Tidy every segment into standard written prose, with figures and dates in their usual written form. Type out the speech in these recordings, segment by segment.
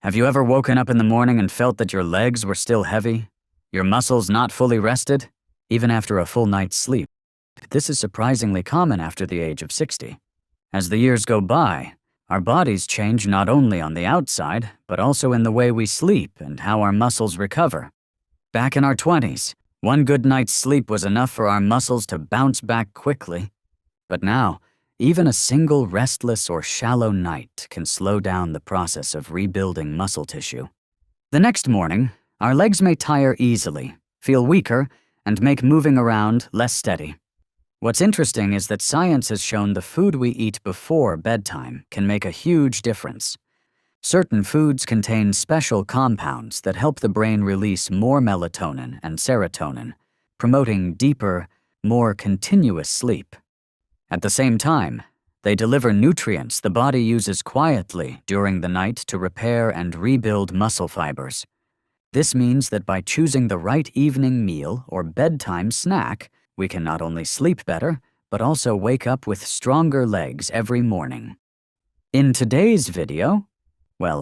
Have you ever woken up in the morning and felt that your legs were still heavy? Your muscles not fully rested? Even after a full night's sleep? This is surprisingly common after the age of 60. As the years go by, our bodies change not only on the outside, but also in the way we sleep and how our muscles recover. Back in our 20s, one good night's sleep was enough for our muscles to bounce back quickly. But now, even a single restless or shallow night can slow down the process of rebuilding muscle tissue. The next morning, our legs may tire easily, feel weaker, and make moving around less steady. What's interesting is that science has shown the food we eat before bedtime can make a huge difference. Certain foods contain special compounds that help the brain release more melatonin and serotonin, promoting deeper, more continuous sleep. At the same time, they deliver nutrients the body uses quietly during the night to repair and rebuild muscle fibers. This means that by choosing the right evening meal or bedtime snack, we can not only sleep better, but also wake up with stronger legs every morning. In today's video,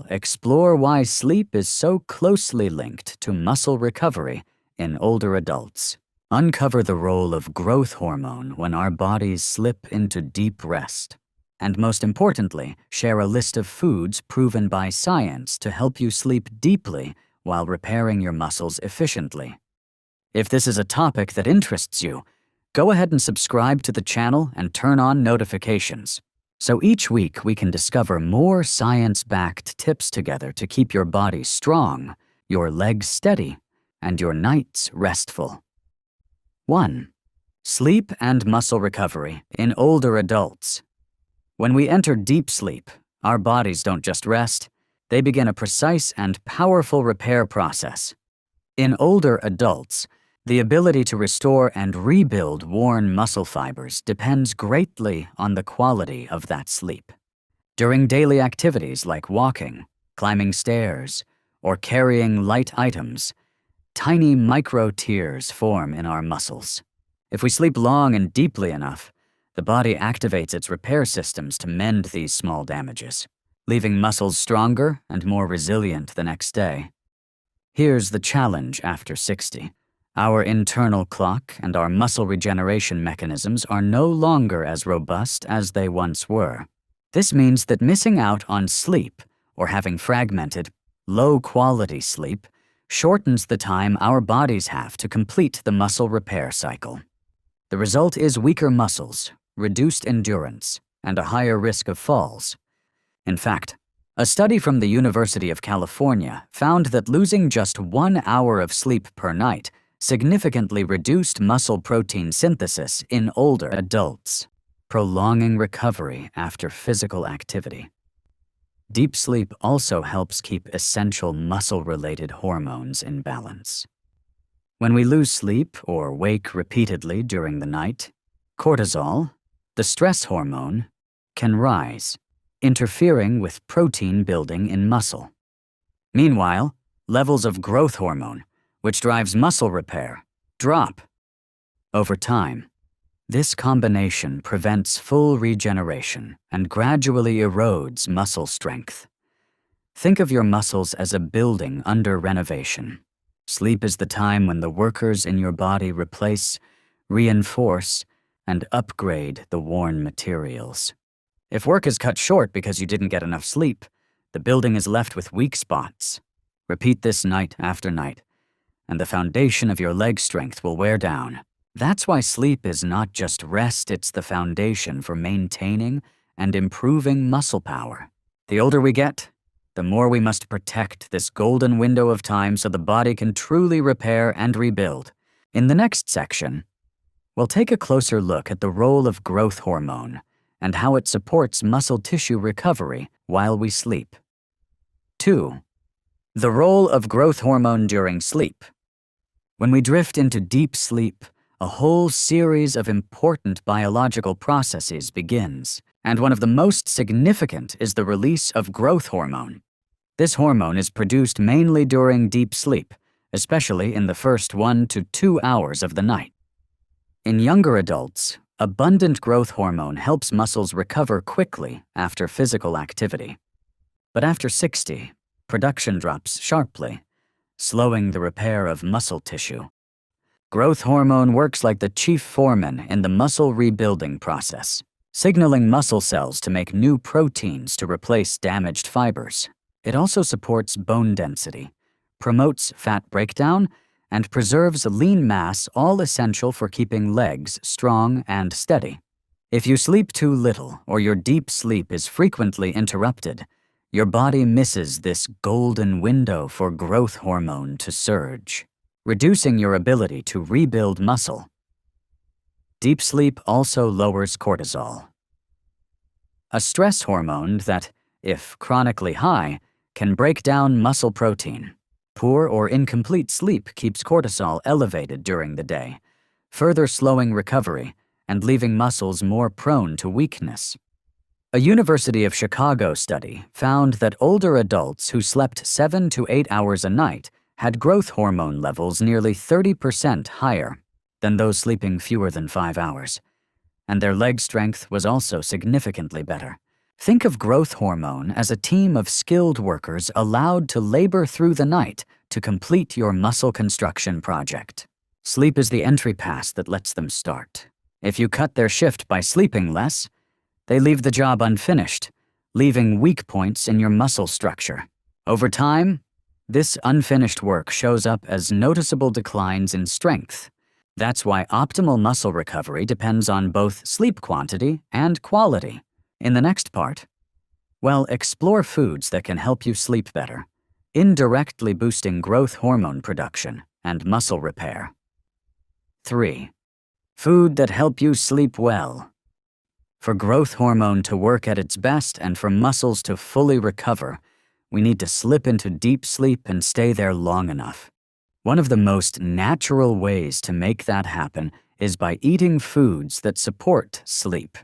explore why sleep is so closely linked to muscle recovery in older adults. Uncover the role of growth hormone when our bodies slip into deep rest. And most importantly, share a list of foods proven by science to help you sleep deeply while repairing your muscles efficiently. If this is a topic that interests you, go ahead and subscribe to the channel and turn on notifications. So each week we can discover more science-backed tips together to keep your body strong, your legs steady, and your nights restful. 1. Sleep and muscle recovery in older adults. When we enter deep sleep, our bodies don't just rest, they begin a precise and powerful repair process. In older adults, the ability to restore and rebuild worn muscle fibers depends greatly on the quality of that sleep. During daily activities like walking, climbing stairs, or carrying light items, tiny micro-tears form in our muscles. If we sleep long and deeply enough, the body activates its repair systems to mend these small damages, leaving muscles stronger and more resilient the next day. Here's the challenge after 60. Our internal clock and our muscle regeneration mechanisms are no longer as robust as they once were. This means that missing out on sleep or having fragmented, low-quality sleep shortens the time our bodies have to complete the muscle repair cycle. The result is weaker muscles, reduced endurance, and a higher risk of falls. In fact, a study from the University of California found that losing just 1 hour of sleep per night significantly reduced muscle protein synthesis in older adults, prolonging recovery after physical activity. Deep sleep also helps keep essential muscle-related hormones in balance. When we lose sleep or wake repeatedly during the night, cortisol, the stress hormone, can rise, interfering with protein building in muscle. Meanwhile, levels of growth hormone, which drives muscle repair, drop. Over time, this combination prevents full regeneration and gradually erodes muscle strength. Think of your muscles as a building under renovation. Sleep is the time when the workers in your body replace, reinforce, and upgrade the worn materials. If work is cut short because you didn't get enough sleep, the building is left with weak spots. Repeat this night after night, and the foundation of your leg strength will wear down. That's why sleep is not just rest, it's the foundation for maintaining and improving muscle power. The older we get, the more we must protect this golden window of time so the body can truly repair and rebuild. In the next section, we'll take a closer look at the role of growth hormone and how it supports muscle tissue recovery while we sleep. 2. The role of growth hormone during sleep. When we drift into deep sleep, a whole series of important biological processes begins, and one of the most significant is the release of growth hormone. This hormone is produced mainly during deep sleep, especially in the first 1 to 2 hours of the night. In younger adults, abundant growth hormone helps muscles recover quickly after physical activity. But after 60, production drops sharply, slowing the repair of muscle tissue. Growth hormone works like the chief foreman in the muscle rebuilding process, signaling muscle cells to make new proteins to replace damaged fibers. It also supports bone density, promotes fat breakdown, and preserves lean mass, all essential for keeping legs strong and steady. If you sleep too little or your deep sleep is frequently interrupted, your body misses this golden window for growth hormone to surge, reducing your ability to rebuild muscle. Deep sleep also lowers cortisol, a stress hormone that, if chronically high, can break down muscle protein. Poor or incomplete sleep keeps cortisol elevated during the day, further slowing recovery and leaving muscles more prone to weakness. A University of Chicago study found that older adults who slept 7 to 8 hours a night had growth hormone levels nearly 30% higher than those sleeping fewer than 5 hours, and their leg strength was also significantly better. Think of growth hormone as a team of skilled workers allowed to labor through the night to complete your muscle construction project. Sleep is the entry pass that lets them start. If you cut their shift by sleeping less, they leave the job unfinished, leaving weak points in your muscle structure. Over time, this unfinished work shows up as noticeable declines in strength. That's why optimal muscle recovery depends on both sleep quantity and quality. In the next part, explore foods that can help you sleep better, indirectly boosting growth hormone production and muscle repair. 3. Food that help you sleep well. For growth hormone to work at its best and for muscles to fully recover, we need to slip into deep sleep and stay there long enough. One of the most natural ways to make that happen is by eating foods that support sleep.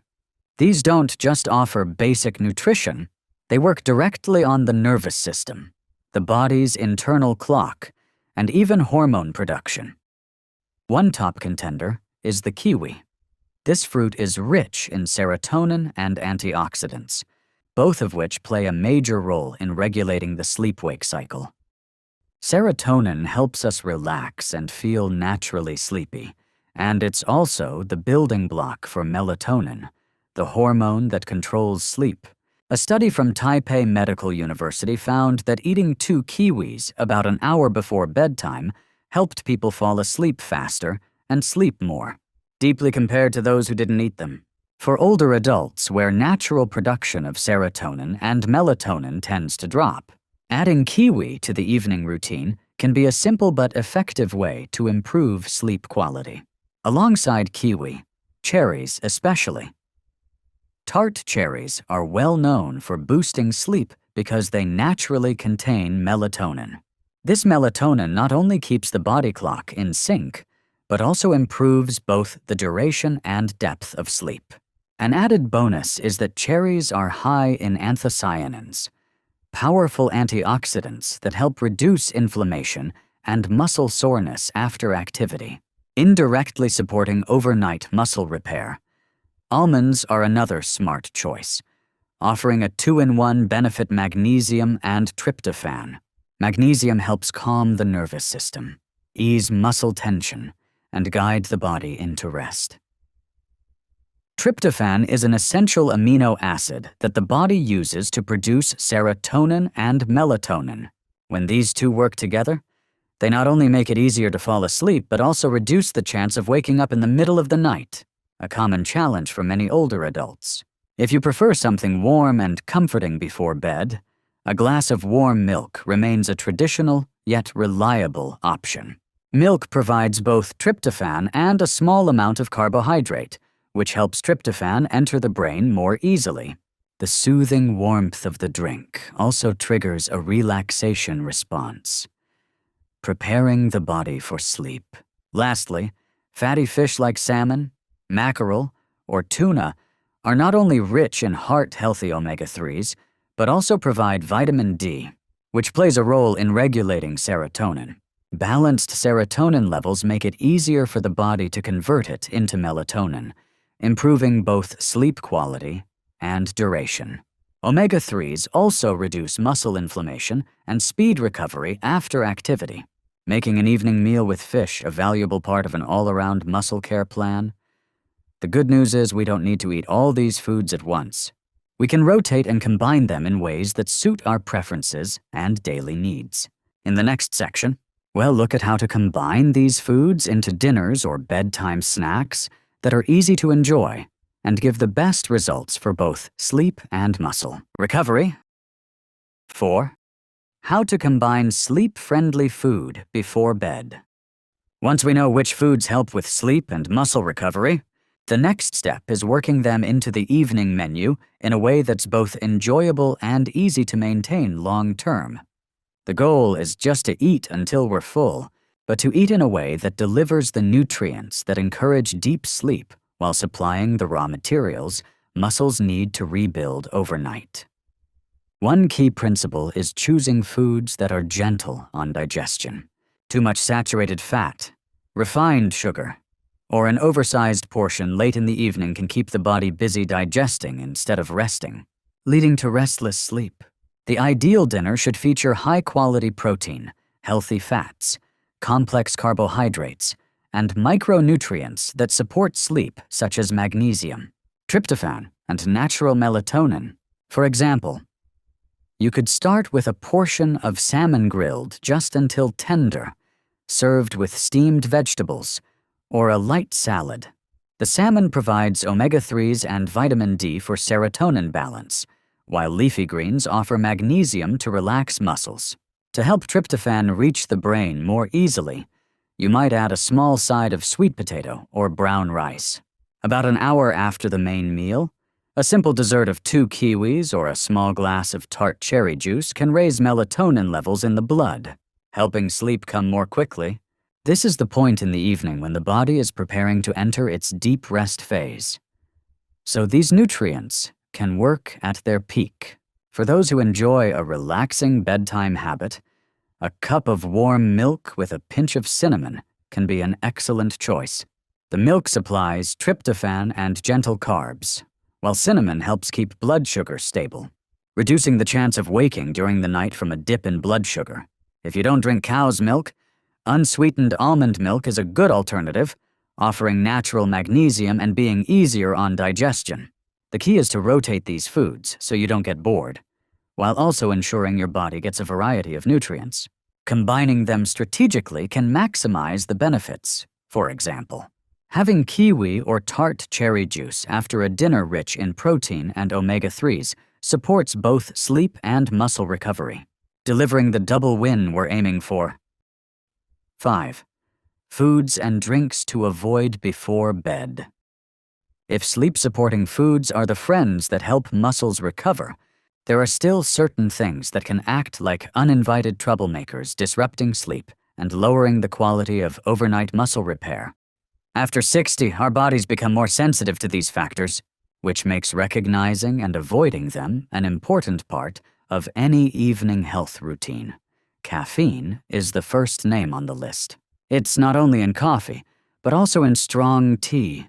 These don't just offer basic nutrition, they work directly on the nervous system, the body's internal clock, and even hormone production. One top contender is the kiwi. This fruit is rich in serotonin and antioxidants, both of which play a major role in regulating the sleep-wake cycle. Serotonin helps us relax and feel naturally sleepy, and it's also the building block for melatonin, the hormone that controls sleep. A study from Taipei Medical University found that eating 2 kiwis about an hour before bedtime helped people fall asleep faster and sleep more, deeply compared to those who didn't eat them. For older adults, where natural production of serotonin and melatonin tends to drop, adding kiwi to the evening routine can be a simple but effective way to improve sleep quality. Alongside kiwi, cherries especially. Tart cherries are well known for boosting sleep because they naturally contain melatonin. This melatonin not only keeps the body clock in sync, but also improves both the duration and depth of sleep. An added bonus is that cherries are high in anthocyanins, powerful antioxidants that help reduce inflammation and muscle soreness after activity, indirectly supporting overnight muscle repair. Almonds are another smart choice, offering a 2-in-1 benefit: magnesium and tryptophan. Magnesium helps calm the nervous system, ease muscle tension, and guide the body into rest. Tryptophan is an essential amino acid that the body uses to produce serotonin and melatonin. When these two work together, they not only make it easier to fall asleep, but also reduce the chance of waking up in the middle of the night, a common challenge for many older adults. If you prefer something warm and comforting before bed, a glass of warm milk remains a traditional yet reliable option. Milk provides both tryptophan and a small amount of carbohydrate, which helps tryptophan enter the brain more easily. The soothing warmth of the drink also triggers a relaxation response, preparing the body for sleep. Lastly, fatty fish like salmon, mackerel, or tuna are not only rich in heart-healthy omega-3s, but also provide vitamin D, which plays a role in regulating serotonin. Balanced serotonin levels make it easier for the body to convert it into melatonin, improving both sleep quality and duration. Omega-3s also reduce muscle inflammation and speed recovery after activity, making an evening meal with fish a valuable part of an all-around muscle care plan. The good news is we don't need to eat all these foods at once. We can rotate and combine them in ways that suit our preferences and daily needs. In the next section, we'll look at how to combine these foods into dinners or bedtime snacks that are easy to enjoy and give the best results for both sleep and muscle recovery. 4. How to combine sleep-friendly food before bed. Once we know which foods help with sleep and muscle recovery, the next step is working them into the evening menu in a way that's both enjoyable and easy to maintain long-term. The goal is just to eat until we're full, but to eat in a way that delivers the nutrients that encourage deep sleep while supplying the raw materials muscles need to rebuild overnight. One key principle is choosing foods that are gentle on digestion. Too much saturated fat, refined sugar, or an oversized portion late in the evening can keep the body busy digesting instead of resting, leading to restless sleep. The ideal dinner should feature high-quality protein, healthy fats, complex carbohydrates, and micronutrients that support sleep, such as magnesium, tryptophan, and natural melatonin. For example, you could start with a portion of salmon grilled just until tender, served with steamed vegetables, or a light salad. The salmon provides omega-3s and vitamin D for serotonin balance, while leafy greens offer magnesium to relax muscles. To help tryptophan reach the brain more easily, you might add a small side of sweet potato or brown rice. About an hour after the main meal, a simple dessert of 2 kiwis or a small glass of tart cherry juice can raise melatonin levels in the blood, helping sleep come more quickly. This is the point in the evening when the body is preparing to enter its deep rest phase. So these nutrients can work at their peak. For those who enjoy a relaxing bedtime habit, a cup of warm milk with a pinch of cinnamon can be an excellent choice. The milk supplies tryptophan and gentle carbs, while cinnamon helps keep blood sugar stable, reducing the chance of waking during the night from a dip in blood sugar. If you don't drink cow's milk, unsweetened almond milk is a good alternative, offering natural magnesium and being easier on digestion. The key is to rotate these foods so you don't get bored, while also ensuring your body gets a variety of nutrients. Combining them strategically can maximize the benefits. For example, having kiwi or tart cherry juice after a dinner rich in protein and omega-3s supports both sleep and muscle recovery, delivering the double win we're aiming for. 5. Foods and drinks to avoid before bed. If sleep-supporting foods are the friends that help muscles recover, there are still certain things that can act like uninvited troublemakers, disrupting sleep and lowering the quality of overnight muscle repair. After 60, our bodies become more sensitive to these factors, which makes recognizing and avoiding them an important part of any evening health routine. Caffeine is the first name on the list. It's not only in coffee, but also in strong tea,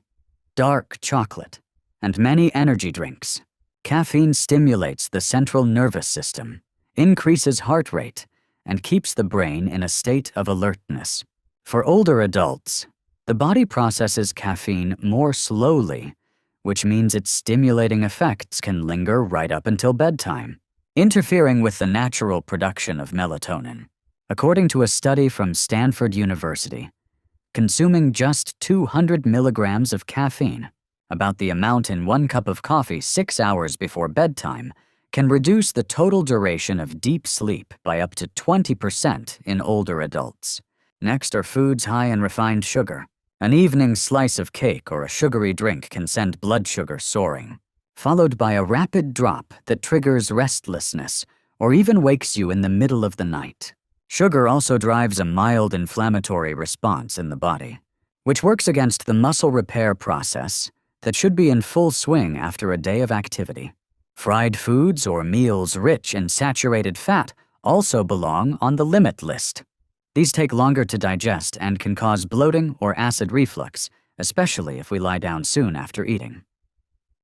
dark chocolate, and many energy drinks. Caffeine stimulates the central nervous system, increases heart rate, and keeps the brain in a state of alertness. For older adults, the body processes caffeine more slowly, which means its stimulating effects can linger right up until bedtime, interfering with the natural production of melatonin. According to a study from Stanford University, consuming just 200 milligrams of caffeine, about the amount in 1 cup of coffee 6 hours before bedtime, can reduce the total duration of deep sleep by up to 20% in older adults. Next are foods high in refined sugar. An evening slice of cake or a sugary drink can send blood sugar soaring, followed by a rapid drop that triggers restlessness or even wakes you in the middle of the night. Sugar also drives a mild inflammatory response in the body, which works against the muscle repair process that should be in full swing after a day of activity. Fried foods or meals rich in saturated fat also belong on the limit list. These take longer to digest and can cause bloating or acid reflux, especially if we lie down soon after eating.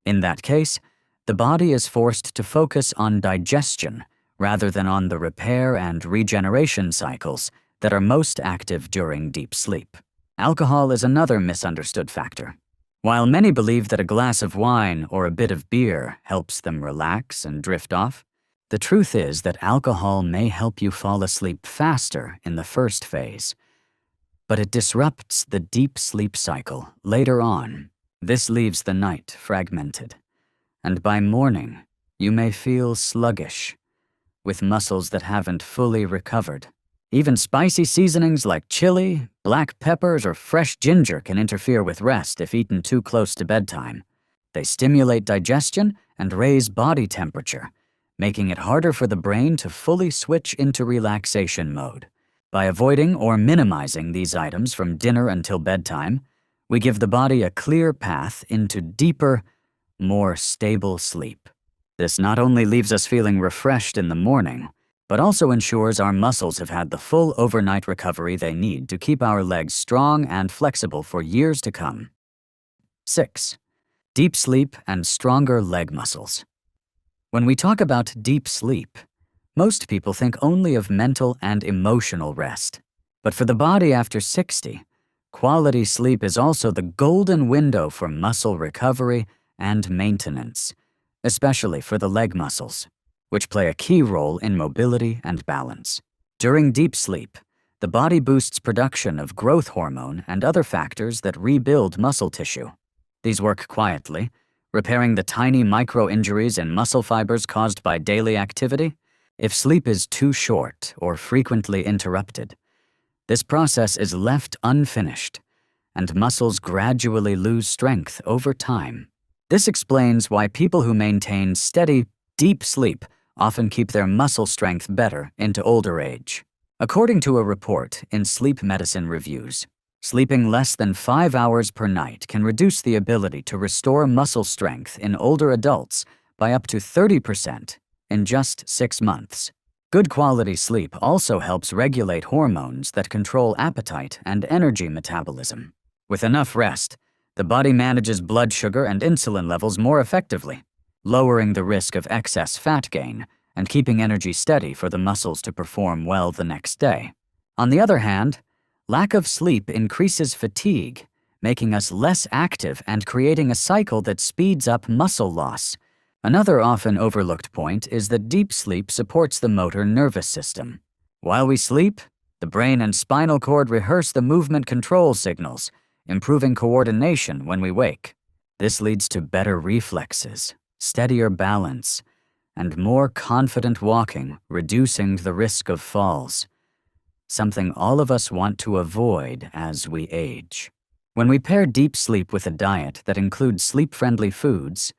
In that case, the body is forced to focus on digestion rather than on the repair and regeneration cycles that are most active during deep sleep. Alcohol is another misunderstood factor. While many believe that a glass of wine or a bit of beer helps them relax and drift off, the truth is that alcohol may help you fall asleep faster in the first phase, but it disrupts the deep sleep cycle later on. This leaves the night fragmented, and by morning, you may feel sluggish, with muscles that haven't fully recovered. Even spicy seasonings like chili, black peppers, or fresh ginger can interfere with rest if eaten too close to bedtime. They stimulate digestion and raise body temperature, making it harder for the brain to fully switch into relaxation mode. By avoiding or minimizing these items from dinner until bedtime, we give the body a clear path into deeper, more stable sleep. This not only leaves us feeling refreshed in the morning, but also ensures our muscles have had the full overnight recovery they need to keep our legs strong and flexible for years to come. 6. Deep sleep and stronger leg muscles. When we talk about deep sleep, most people think only of mental and emotional rest. But for the body after 60, quality sleep is also the golden window for muscle recovery and maintenance, especially for the leg muscles, which play a key role in mobility and balance. During deep sleep, the body boosts production of growth hormone and other factors that rebuild muscle tissue. These work quietly, repairing the tiny micro-injuries in muscle fibers caused by daily activity. If sleep is too short or frequently interrupted, this process is left unfinished, and muscles gradually lose strength over time. This explains why people who maintain steady, deep sleep often keep their muscle strength better into older age. According to a report in Sleep Medicine Reviews, sleeping less than 5 hours per night can reduce the ability to restore muscle strength in older adults by up to 30% in just 6 months. Good quality sleep also helps regulate hormones that control appetite and energy metabolism. With enough rest, the body manages blood sugar and insulin levels more effectively, lowering the risk of excess fat gain and keeping energy steady for the muscles to perform well the next day. On the other hand, lack of sleep increases fatigue, making us less active and creating a cycle that speeds up muscle loss. Another often overlooked point is that deep sleep supports the motor nervous system. While we sleep, the brain and spinal cord rehearse the movement control signals, improving coordination when we wake. This leads to better reflexes, steadier balance, and more confident walking, reducing the risk of falls, something all of us want to avoid as we age. When we pair deep sleep with a diet that includes sleep-friendly foods,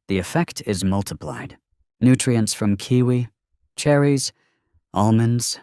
the effect is multiplied. Nutrients from kiwi, cherries, almonds,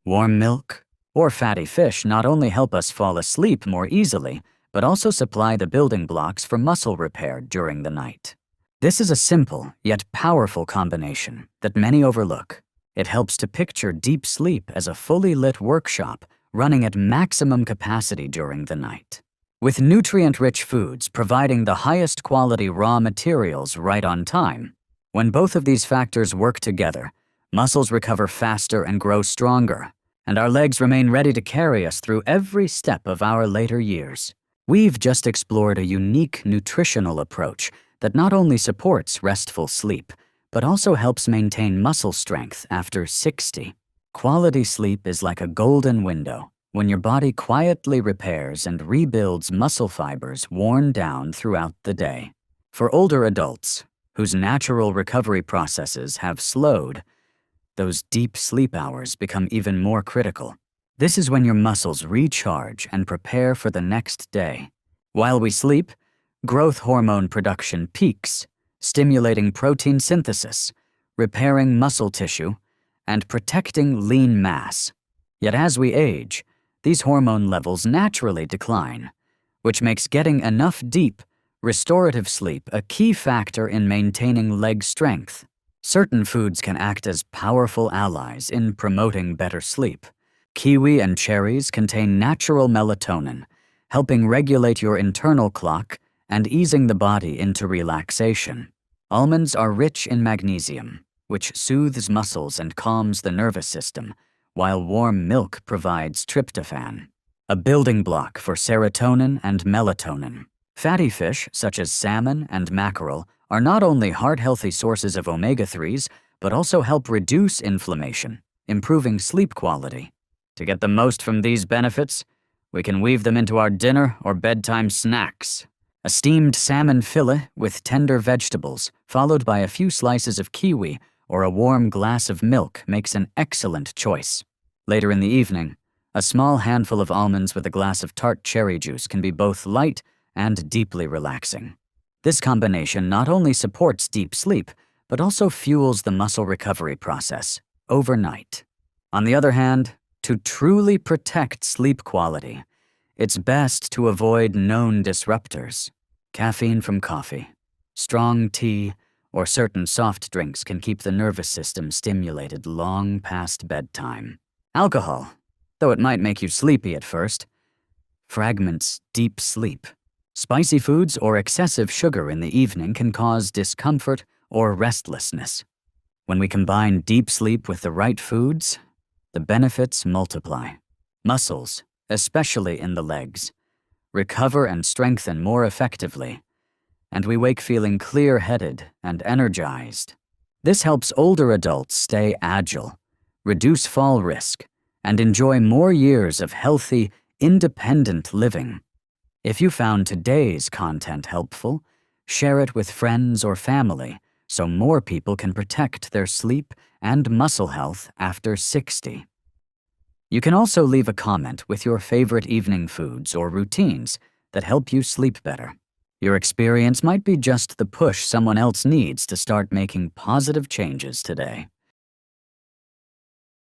warm milk, or fatty fish not only help us fall asleep more easily, but also supply the building blocks for muscle repair during the night. This is a simple yet powerful combination that many overlook. It helps to picture deep sleep as a fully lit workshop running at maximum capacity during the night, with nutrient-rich foods providing the highest quality raw materials right on time. When both of these factors work together, muscles recover faster and grow stronger, and our legs remain ready to carry us through every step of our later years. We've just explored a unique nutritional approach that not only supports restful sleep, but also helps maintain muscle strength after 60. Quality sleep is like a golden window when your body quietly repairs and rebuilds muscle fibers worn down throughout the day. For older adults, whose natural recovery processes have slowed, those deep sleep hours become even more critical. This is when your muscles recharge and prepare for the next day. While we sleep, growth hormone production peaks, stimulating protein synthesis, repairing muscle tissue, and protecting lean mass. Yet as we age, these hormone levels naturally decline, which makes getting enough deep, restorative sleep a key factor in maintaining leg strength. Certain foods can act as powerful allies in promoting better sleep. Kiwi and cherries contain natural melatonin, helping regulate your internal clock and easing the body into relaxation. Almonds are rich in magnesium, which soothes muscles and calms the nervous system, while warm milk provides tryptophan, a building block for serotonin and melatonin. Fatty fish, such as salmon and mackerel, are not only heart-healthy sources of omega-3s, but also help reduce inflammation, improving sleep quality. To get the most from these benefits, we can weave them into our dinner or bedtime snacks. A steamed salmon fillet with tender vegetables, followed by a few slices of kiwi or a warm glass of milk, makes an excellent choice. Later in the evening, a small handful of almonds with a glass of tart cherry juice can be both light and deeply relaxing. This combination not only supports deep sleep, but also fuels the muscle recovery process overnight. On the other hand, to truly protect sleep quality, it's best to avoid known disruptors. Caffeine from coffee, strong tea, or certain soft drinks can keep the nervous system stimulated long past bedtime. Alcohol, though it might make you sleepy at first, fragments deep sleep. Spicy foods or excessive sugar in the evening can cause discomfort or restlessness. When we combine deep sleep with the right foods, the benefits multiply. Muscles, especially in the legs, recover and strengthen more effectively, and we wake feeling clear-headed and energized. This helps older adults stay agile, reduce fall risk, and enjoy more years of healthy, independent living. If you found today's content helpful, share it with friends or family so more people can protect their sleep and muscle health after 60. You can also leave a comment with your favorite evening foods or routines that help you sleep better. Your experience might be just the push someone else needs to start making positive changes today.